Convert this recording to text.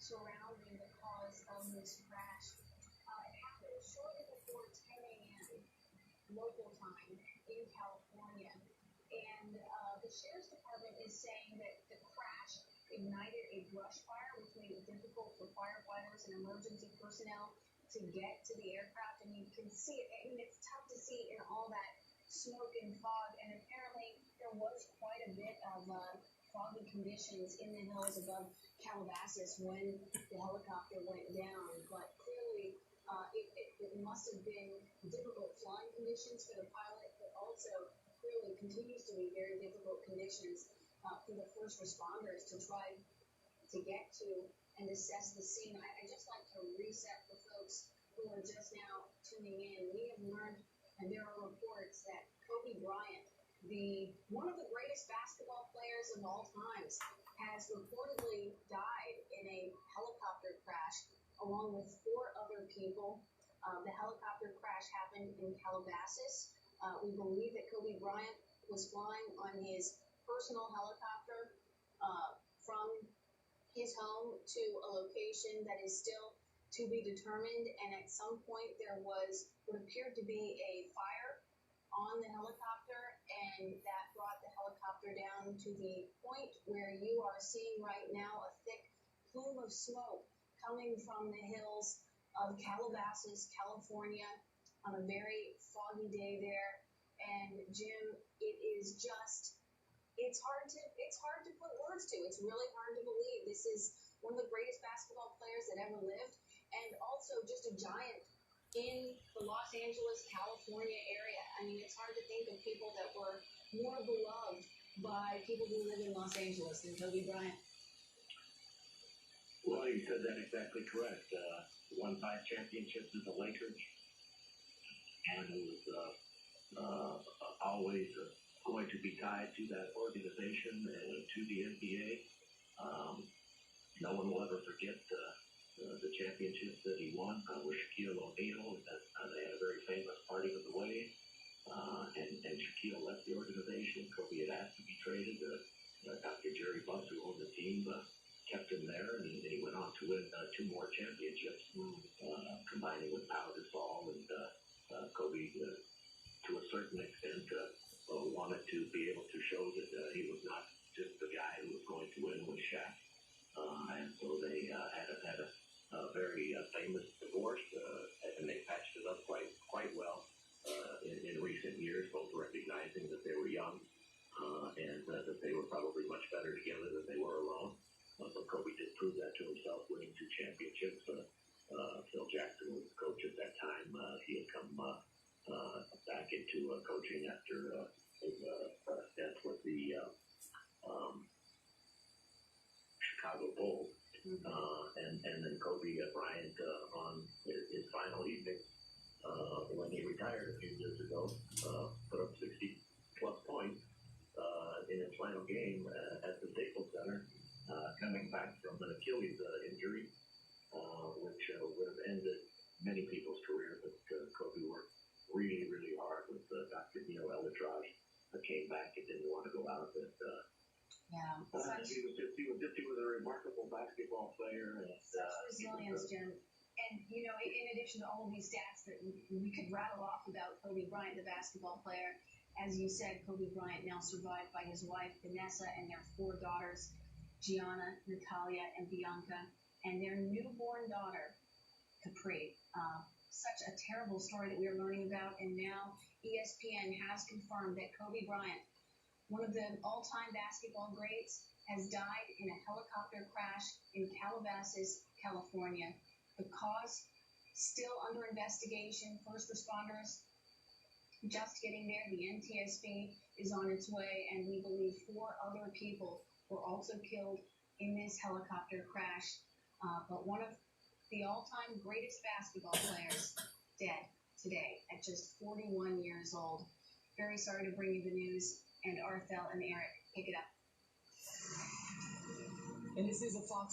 surrounding the cause of this crash. It happened shortly before 10 a.m. local time in California. And the sheriff's department is saying that the crash ignited a brush fire, which made it difficult for firefighters and emergency personnel to get to the aircraft. And you can see it. I mean, it's tough to see in all that smoke and fog. And apparently there was quite a bit of foggy conditions in the hills above Calabasas when the helicopter went down. But clearly it must have been difficult flying conditions for the pilot, but also clearly continues to be very difficult conditions for the first responders to try to get to and assess the scene. I just like to reset for folks who are just now tuning in. We have learned, and there are reports, that Kobe Bryant, one of the greatest basketball players of all times, has reportedly died in a helicopter crash along with 4 other people. The helicopter crash happened in Calabasas. We believe that Kobe Bryant was flying on his personal helicopter from his home to a location that is still to be determined. And at some point there was what appeared to be a fire on the helicopter, and that brought the helicopter down to the point where you are seeing right now a thick plume of smoke coming from the hills of Calabasas, California, on a very foggy day there. And Jim, it is just, it's hard to put words to. It's really hard to believe. This is one of the greatest basketball players that ever lived, and also just a giant in the Los Angeles, California area. I mean, it's hard to think of people that were more beloved by people who live in Los Angeles than Kobe Bryant. Well, you said that exactly correct. Won 5 championships with the Lakers, and was always going to be tied to that organization and to the NBA. No one will ever forget the championships that he won with Shaquille O'Neal. They had a very famous parting of the way, and Shaquille left the organization. Kobe had asked to be traded. Dr. Jerry Buss, who owned the team, kept him there, and he went on to win 2 more championships, combining with Pau Gasol. And Kobe, to a certain extent, wanted to be able to show that he was not just the guy who was going to win with Shaq. And so they had a very famous divorce, and they patched it up quite well in recent years, both recognizing that they were young and that they were probably much better together than they were alone. But Kobe did prove that to himself, winning 2 championships. Phil Jackson was the coach at that time. He had come back into coaching after his death with the Chicago Bulls. And then Kobe Bryant on his final evening, when he retired a few years ago, put up 60-plus points in his final game at the Staples Center, coming back from an Achilles injury, which would have ended many people's careers. But Kobe worked really, really hard with Dr. Neil Elitrage. Came back and didn't want to go out. But he was a remarkable basketball player. And, such resilience, Jim. And, you know, in addition to all of these stats that we could rattle off about Kobe Bryant, the basketball player, as you said, Kobe Bryant now survived by his wife, Vanessa, and their 4 daughters, Gianna, Natalia, and Bianca, and their newborn daughter, Capri. Such a terrible story that we are learning about, and now ESPN has confirmed that Kobe Bryant, one of the all-time basketball greats, has died in a helicopter crash in Calabasas, California. The cause still under investigation. First responders just getting there. The NTSB is on its way, and we believe 4 other people were also killed in this helicopter crash. But one of the all-time greatest basketball players dead today at just 41 years old. Very sorry to bring you the news, and Arthel and Eric, pick it up. And this is a Fox